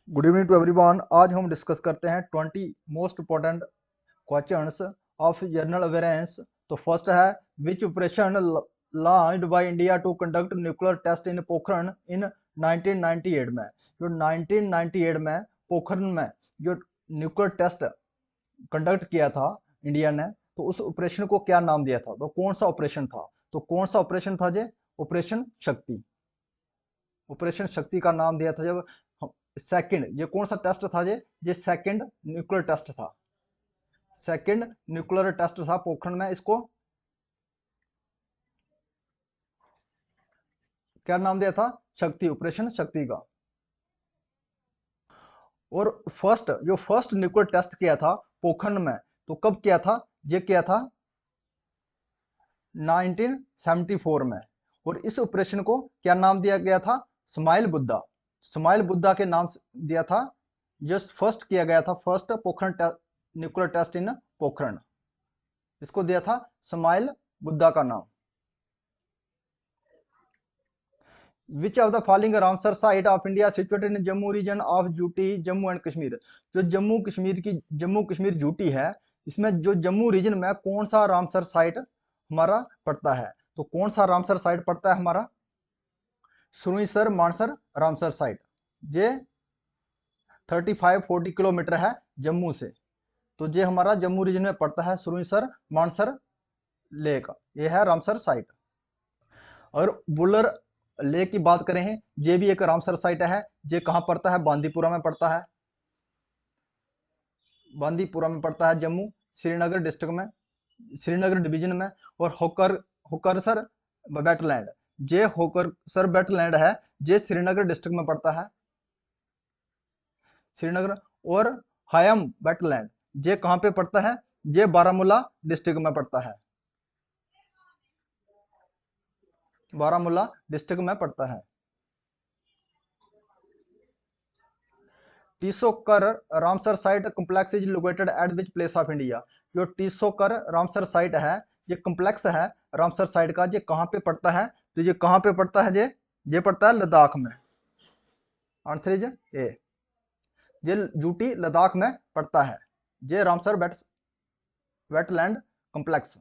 Good evening to everyone. आज हम discuss करते हैं 20 most important questions of general awareness. तो फर्स्ट है, which operation launched by India to conduct nuclear test in Pokhran in 1998 में। जो 1998 में पोखरण में जो न्यूक्लियर टेस्ट कंडक्ट किया था इंडिया ने, तो उस ऑपरेशन को क्या नाम दिया था? तो कौन सा ऑपरेशन था? तो कौन सा ऑपरेशन था जे? ऑपरेशन शक्ति। ऑपरेशन शक्ति का नाम दिया था जब सेकंड, ये कौन सा टेस्ट था ये सेकंड न्यूक्लियर टेस्ट था। सेकंड न्यूक्लियर टेस्ट था पोखरण में। इसको क्या नाम दिया था? शक्ति, ऑपरेशन शक्ति का। और फर्स्ट न्यूक्लियर टेस्ट किया था पोखरण में, तो कब किया था? ये किया था 1974 में। और इस ऑपरेशन को क्या नाम दिया गया था? स्माइल बुद्धा। स्माइल बुद्धा के नाम से दिया था। जस्ट फर्स्ट किया गया था, first Pokhran nuclear test in Pokhran, इसको दिया था स्माइल बुद्धा का नाम। Which of the following Ramsar site of India situated in Jammu region of UT Jammu and Kashmir. जो जम्मू कश्मीर यूटी है, इसमें जो जम्मू रीजन में कौन सा रामसर साइट हमारा पड़ता है? तो कौन सा रामसर साइट पड़ता है हमारा? सुरईसर मानसर रामसर साइट। ये 35-40 किलोमीटर है जम्मू से। तो ये हमारा जम्मू रीजन में पड़ता है, सुरईसर मानसर लेक, ये है रामसर साइट। और बुलर लेक की बात करें, ये भी एक रामसर साइट है। ये कहाँ पड़ता है? बांदीपुरा में पड़ता है। बांदीपुरा में पड़ता है, जम्मू श्रीनगर डिस्ट्रिक्ट में, श्रीनगर डिवीजन में। और होकरसर वेटलैंड, ये होकरसर वेटलैंड है, ये श्रीनगर डिस्ट्रिक्ट में पड़ता है, श्रीनगर। और हायम वेटलैंड, ये कहाँ पे पड़ता है? ये बारामूला डिस्ट्रिक्ट में पड़ता है, बारामूला डिस्ट्रिक्ट में पड़ता है। Tsokar Ramsar site complex is located at which place of India. जो टीसोकर रामसर साइट है, ये कम्प्लेक्स है रामसर साइट का, ये कहाँ पे पड़ता है? तो ये कहाँ पे पड़ता है? ये पड़ता है लद्दाख में। Answer is A. ये यूटी लद्दाख में पड़ता है, ये Ramsar wetland complex.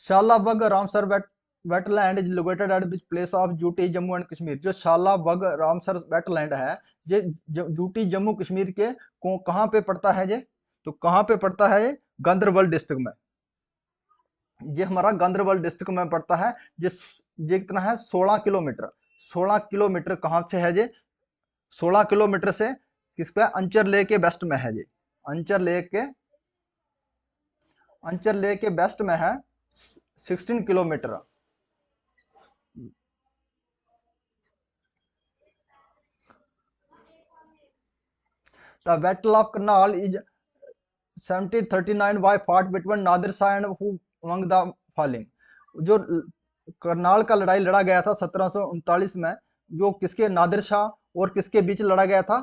Shallabugh Ramsar wetland is located at which place of UT Jammu and Kashmir. जो शालाबग रामसर वेटलैंड है, ये यूटी जम्मू कश्मीर के कहाँ पे पड़ता है ये? तो कहाँ पे पड़ता है? ये गांदरबल डिस्ट्रिक्ट में। ये हमारा गांदरबल डिस्ट्रिक्ट में पड़ता है। ये कितना है? 16 किलोमीटर। 16 किलोमीटर कहाँ से है ये? 16 किलोमीटर से किस पे? अंचर लेक के वेस्ट में है ये। अंचर लेक के वेस्ट में है, 16 kilometre. The battle of Karnal is 1739 by fought between Nadir Shah and who among the following. जो करनाल का लड़ाई लड़ा गया था 1739 में, जो किसके? नादिर शाह और किसके बीच लड़ा गया था?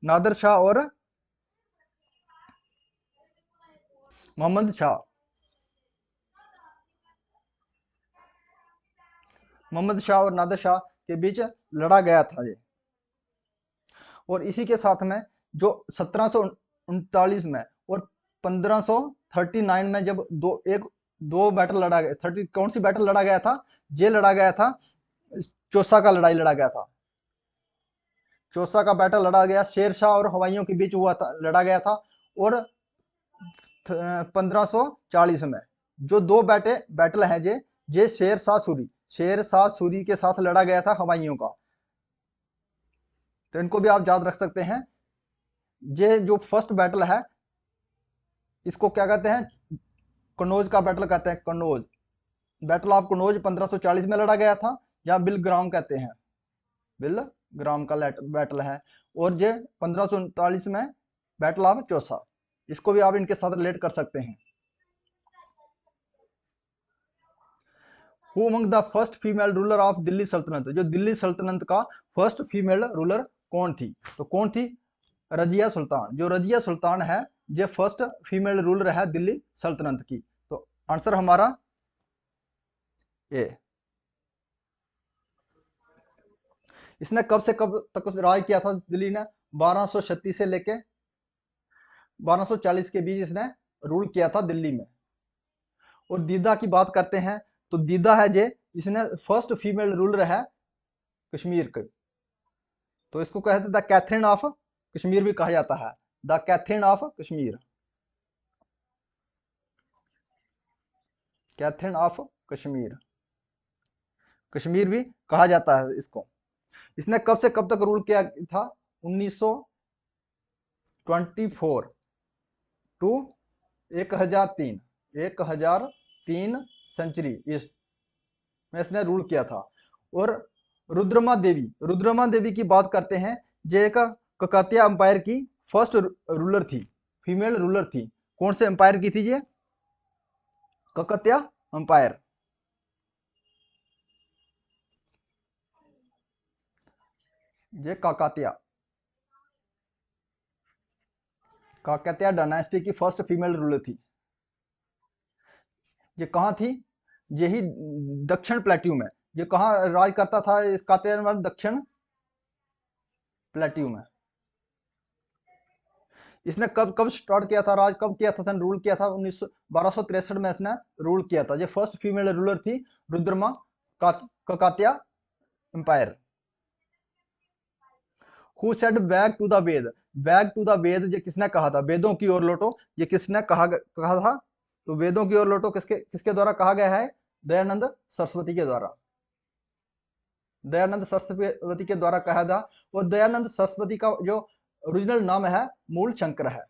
नादिर शाह और मोहम्मद शाह। मोहम्मद शाह और नादिर शाह के बीच लड़ा गया था ये। और इसी के साथ में जो 1739 में और 1539 में जब दो बैटल लड़ा गया, 30 कौन सी बैटल लड़ा गया था? ये लड़ा गया था, चौसा का लड़ाई लड़ा गया था। चौसा का बैटल लड़ा गया, शेर शाह और हवाइयों के बीच हुआ था, लड़ा गया था। और 1540 में जो दो बैटल है ये शेर शाह सूरी के साथ लड़ा गया था हवाइयों का। तो इनको भी आप याद रख सकते हैं। ये जो फर्स्ट बैटल है, इसको क्या कहते हैं? कन्नौज का बैटल कहते हैं, कन्नौज। बैटल ऑफ कन्नौज 1540 में लड़ा गया था, या बिलग्राम कहते हैं, बिलग्राम का बैटल है। और ये 1539 में बैटल ऑफ चौसा, इसको भी आप इनके साथ रिलेट कर सकते हैं। Who among the first female ruler of Delhi सल्तनत। जो दिल्ली सल्तनत का फर्स्ट फीमेल रूलर कौन थी? तो कौन थी? रजिया सुल्तान। जो रजिया सुल्तान है, ये फर्स्ट फीमेल रूलर है दिल्ली सल्तनत की। तो आंसर हमारा ए। इसने कब से कब तक राज किया था दिल्ली ने? 1236 से लेके 1240 के बीच इसने रूल किया था दिल्ली में। और दीदा की बात करते हैं तो दीदा है जे इसने फर्स्ट फीमेल रूलर है कश्मीर के। तो इसको कहते हैं द कैथरीन ऑफ कश्मीर भी कहा जाता है, the Catherine of Kashmir, Catherine of Kashmir, Kashmir भी कहा जाता है इसको। इसने कब से कब तक रूल किया था? 1924 टू 1003, 1003 सेंचुरी ईस्ट में इसने रूल किया था। और रुद्रमा देवी की बात करते हैं, जो एक ककातिया अंपायर की फर्स्ट रूलर थी, फीमेल रूलर थी। कौन से अंपायर की थी ये? ककातिया अंपायर। ये काकतिया डायनेस्टी की फर्स्ट फीमेल रूलर थी। ये कहाँ थी? यही दक्षिण प्लेट्यू में। ये कहाँ राज करता था इस काकतिया? दक्षिण प्लेट्यू में। इसने कब कब स्टार्ट किया था राज, कब किया था? रूल किया था 1263 में इसने रूल किया था। ये फर्स्ट फीमेल रूलर थी Rudrama Kakatiya empire. Who said back to the Veda, back to the Veda ये किसने कहा था? वेदों की ओर लौटो, ये किसने कहा था? तो वेदों की ओर लौटो किसके किसके द्वारा कहा गया है? दयानंद सरस्वती के द्वारा, दयानंद सरस्वती के द्वारा कहा था। और दयानंद सरस्वती का जो ओरिजिनल नाम है मूल शंकर है,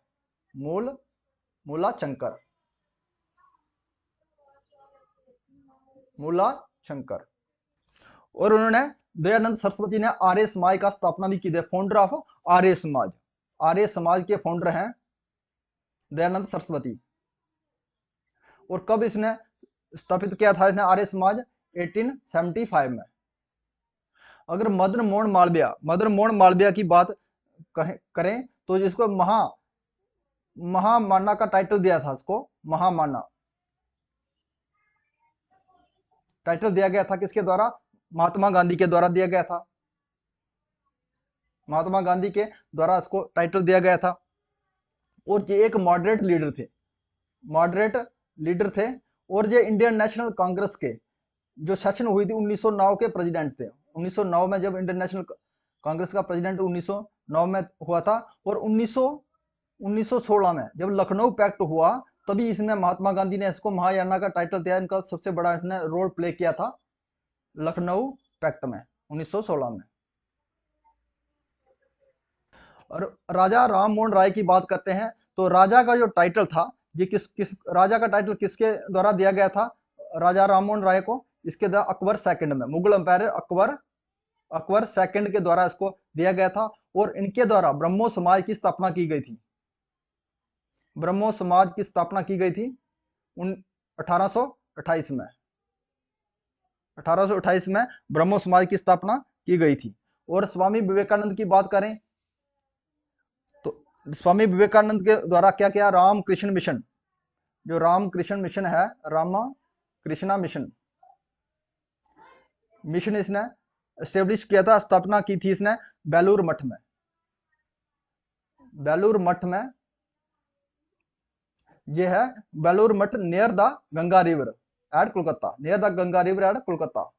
मूला शंकर, मूला शंकर। और उन्होंने दयानंद सरस्वती ने आर्य समाज का स्थापना भी की थी, फाउंडर ऑफ आर्य समाज, आर्य समाज के फाउंडर हैं दयानंद सरस्वती। और कब इसने स्थापित किया था इसने आर्य समाज? 1875 में। अगर मदन मोहन मालवीय की बात करें तो जिसको महामाना का टाइटल दिया था, इसको महामाना टाइटल दिया गया था किसके द्वारा? महात्मा गांधी के द्वारा दिया गया था, महात्मा गांधी के द्वारा इसको टाइटल दिया गया था। और ये एक मॉडरेट लीडर थे। और ये इंडियन नेशनल कांग्रेस के जो सेशन हुई थी 1909 के प्रेसिडेंट थे। 1909 में जब इंडियन नेशनल कांग्रेस का प्रेसिडेंट 1909 में हुआ था। और 1916 में जब लखनऊ पैक्ट हुआ तभी इसमें महात्मा गांधी ने इसको महायाना का टाइटल दिया। इनका सबसे बड़ा इसने रोल प्ले किया था लखनऊ पैक्ट में 1916 में। और राजा राम मोहन राय की बात करते हैं तो राजा का जो टाइटल था, ये किस राजा का टाइटल किसके द्वारा दिया गया था राजा राम मोहन राय को? इसके द्वारा अकबर सेकंड में, मुगल अंपायर अकबर सेकंड के द्वारा इसको दिया गया था। और इनके द्वारा ब्रह्मो समाज की स्थापना की गई थी, ब्रह्मो समाज की स्थापना की गई थी 1828 में, 1828 में ब्रह्मो समाज की स्थापना की गई थी। और स्वामी विवेकानंद की बात करें तो स्वामी विवेकानंद के द्वारा क्या किया? राम कृष्ण मिशन, जो राम कृष्ण मिशन है, रामा कृष्णा मिशन इसने एस्टेब्लिश किया था, स्थापना की थी इसने बेलूर मठ में। बेलूर मठ में ये है Belur Math near the Ganga river eight Kolkata, near the Ganga river eight Kolkata.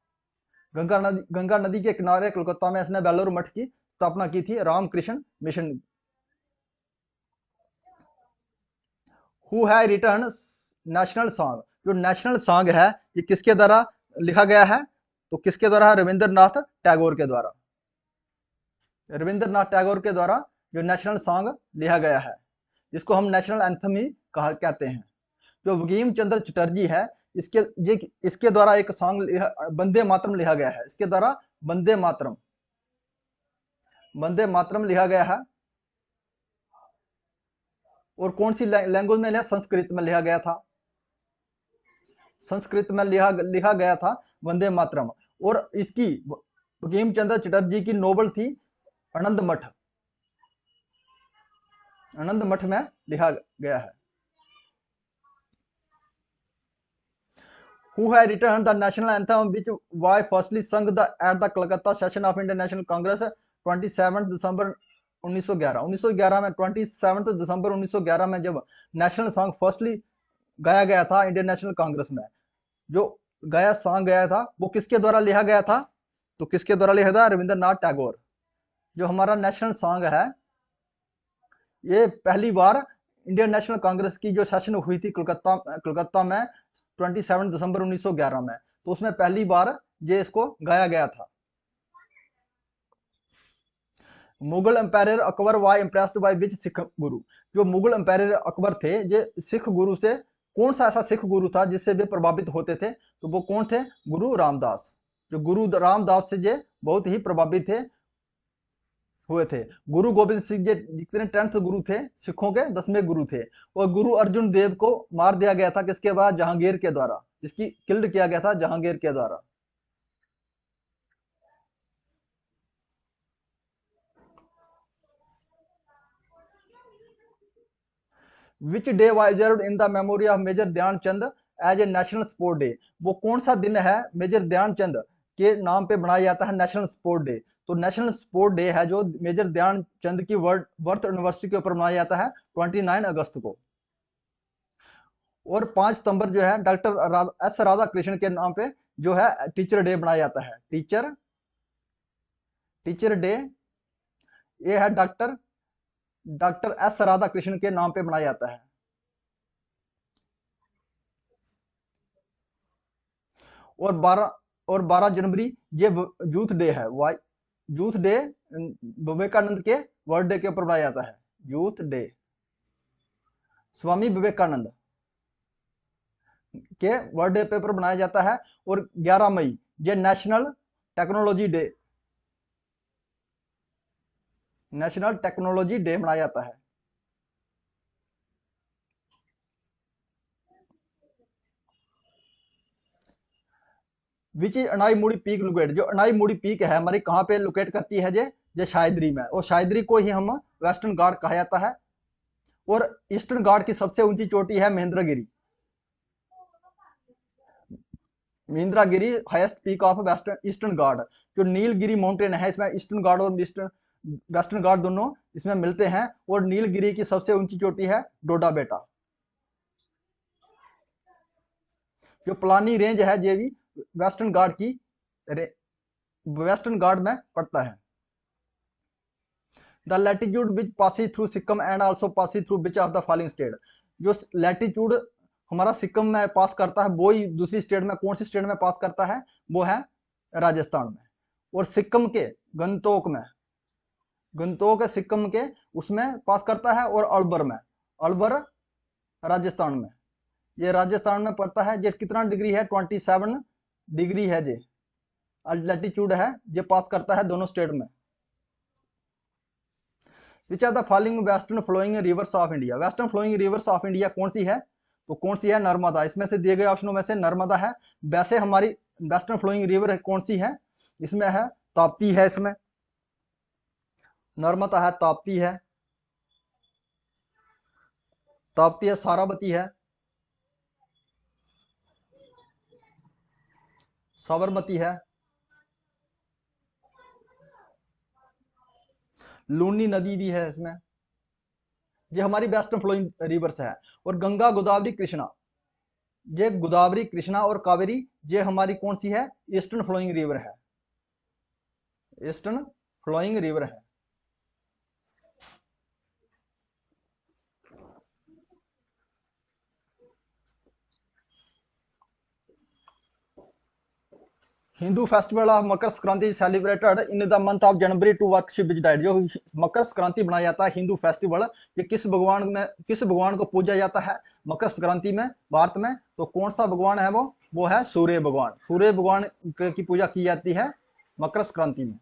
Ganga नदी के किनारे कोलकाता में इसने बेलूर मठ की स्थापना की थी रामकृष्ण मिशन। हु है रिटर्न नेशनल सॉन्ग, जो नेशनल सॉन्ग है ये किसके द्वारा लिखा गया है? तो किसके द्वारा? रविंद्रनाथ टैगोर के द्वारा, रविंद्रनाथ टैगोर के द्वारा जो नेशनल सॉन्ग लिखा गया है, जिसको हम नेशनल एंथम ही कहते हैं। जो बंकिम चंद्र चटर्जी है इसके द्वारा एक सॉन्ग वंदे मातरम लिखा गया है, इसके द्वारा वंदे मातरम लिखा गया है। और कौन सी लैंग्वेज में लिखा? संस्कृत में लिखा गया था, संस्कृत में लिखा गया था वंदे मातरम। और इसकी बंकिम चंद्र चटर्जी की नोवेल थी आनंद मठ में लिखा गया है। Who had written the national anthem which was firstly sung at the Calcutta session of Indian National Congress 27 दिसंबर 1911 1911 में 27 दिसंबर 1911 में जब नेशनल सॉन्ग फर्स्टली गाया गया था इंडियन नेशनल कांग्रेस में, जो गाया सॉन्ग गया था वो किसके द्वारा लिखा गया था? तो किसके द्वारा लिखा था? रविंद्रनाथ टैगोर। जो हमारा नेशनल सॉन्ग है ये पहली बार इंडियन नेशनल कांग्रेस की जो सेशन हुई थी कलकत्ता में 27 दिसंबर 1911 में, तो उसमें पहली बार ये इसको गाया गया था। Mughal empire Akbar was impressed by which Sikh guru? जो मुगल एम्पायर अकबर थे ये सिख गुरु से, कौन सा ऐसा सिख गुरु था जिससे वे प्रभावित होते थे? तो वो कौन थे? गुरु रामदास। जो गुरु रामदास से ये बहुत ही प्रभावित हुए थे। गुरु गोविंद सिंह जी जितने 10th गुरु थे सिखों के, 10वें गुरु थे। और गुरु अर्जुन देव को मार दिया गया था किसके बाद? जहांगीर के द्वारा, जिसकी किल्ड किया गया था जहांगीर के द्वारा। Which day was observed in the memory of major Dhyan Chand as a national sport day? वो कौन सा दिन है मेजर ध्यानचंद के नाम पे बनाया जाता है नेशनल स्पोर्ट डे? तो नेशनल स्पोर्ट डे है जो मेजर ध्यानचंद की बर्थ एनिवर्सरी के ऊपर मनाया जाता है 29 अगस्त को। और 5 सितंबर जो है डॉक्टर एस राधा कृष्ण के नाम पे जो है टीचर डे बनाया जाता है। टीचर डे ये है डॉक्टर एस राधा कृष्ण के नाम पे बनाया जाता है। और 12 जनवरी ये यूथ डे है। यूथ डे विवेकानंद के बर्थडे के ऊपर बनाया जाता है। यूथ डे स्वामी विवेकानंद के बर्थडे पे पर बनाया जाता है। और 11 मई ये नेशनल टेक्नोलॉजी डे मनाया जाता है। विच इज अनाई मुड़ी पीक लोकेट? जो अनाई मुड़ी पीक है हमारी कहाँ पे लोकेट करती है? ये शायदरी में। और शायदरी को ही हम वेस्टर्न घाट कहा जाता है। और ईस्टर्न घाट की सबसे ऊंची चोटी है Mahendragiri highest peak of Eastern Ghat. जो नीलगिरी माउंटेन है इसमें ईस्टर्न घाट और वेस्टर्न घाट दोनों इसमें मिलते हैं। और नीलगिरी की सबसे ऊंची चोटी है डोडा बेटा। जो प्लानी रेंज है ये भी वेस्टर्न घाट में पड़ता है। The latitude which passes through Sikkim and also passes through which of the following state? जो लैटिट्यूड हमारा सिक्किम में पास करता है वो ही दूसरी स्टेट में, कौन सी स्टेट में पास करता है? वो है राजस्थान में। और सिक्किम के गंगटोक सिक्किम के उसमें पास करता है। और अलवर राजस्थान में, ये राजस्थान में पड़ता है। ये कितना डिग्री है? 27 डिग्री है। ये लैटिट्यूड है, ये पास करता है दोनों स्टेट में। Which are the following western flowing rivers of India? Western flowing rivers of India कौन सी है? तो कौन सी है? नर्मदा। इसमें से दिए गए ऑप्शनों में से नर्मदा है। वैसे हमारी वेस्टर्न फ्लोइंग रिवर कौन सी है? इसमें है ताप्ती है। इसमें नर्मदा है, ताप्ती है, सारावती है, साबरमती है, लूनी नदी भी है इसमें। ये हमारी वेस्टर्न फ्लोइंग रिवर्स है। और गंगा गोदावरी कृष्णा, ये गोदावरी कृष्णा और कावेरी ये हमारी कौन सी है? ईस्टर्न फ्लोइंग रिवर है। ईस्टर्न फ्लोइंग रिवर है। Hindu festival of Makar Sankranti celebrated in the month of January to worship which deity? जो मकर संक्रांति बनाया जाता है हिंदू फेस्टिवल, ये किस भगवान को पूजा जाता है मकर संक्रांति में भारत में? तो कौन सा भगवान है वो है सूर्य भगवान। सूर्य भगवान की पूजा की जाती है मकर संक्रांति में।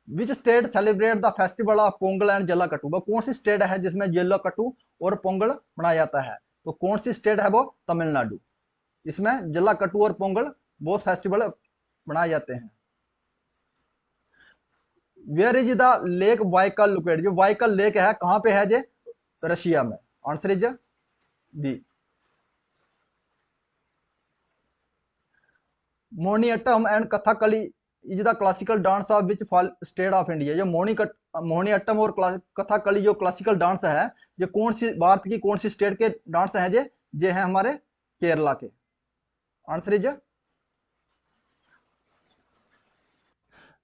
Which state celebrate the festival of Pongal and Jallikattu? वो कौन सी स्टेट है जिसमें जल्लाकट्टू और पोंगल मनाया जाता है? तो कौन सी स्टेट है वो? तमिलनाडु। इसमें जल्लाकट्टू और पोंगल बहुत फेस्टिवल मनाए जाते हैं। Where is the lake Baikal located? जो वाइकल लेक है कहां पे है? ये रशिया में। Answer is B. Mohiniyattam and Kathakali is the classical dance of which state of India. जो मोहिनीअट्टम और कथकली जो क्लासिकल डांस है, ये कौन सी भारत की कौन सी स्टेट के डांस है? ये है हमारे केरला के। आंसर इज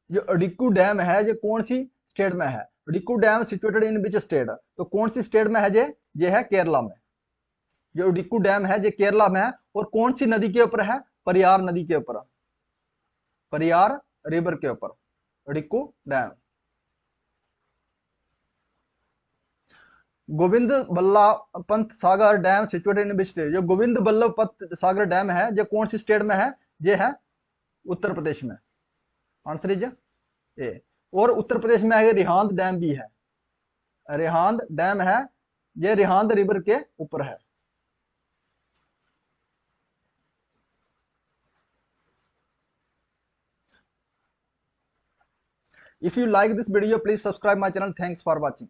जो अडिक्कू डैम है ये कौन सी स्टेट में है? Idukki dam situated in which state? तो कौन सी स्टेट में है? ये है केरला में। जो अडिक्कू डैम है ये केरला में है और कौन सी नदी के ऊपर है? परियार नदी के ऊपर, परियार रिवर के ऊपर Idukki dam. Govind Ballabh Pant Sagar dam situated in which state? जो गोविंद बल्लभ पंत सागर डैम है ये कौन सी स्टेट में है? ये है उत्तर प्रदेश में। आंसर इज ए। और उत्तर प्रदेश में है रिहांद डैम भी है, रिहांद डैम है, ये रिहांद रिवर के ऊपर है। If you like this video, please subscribe my channel. Thanks for watching.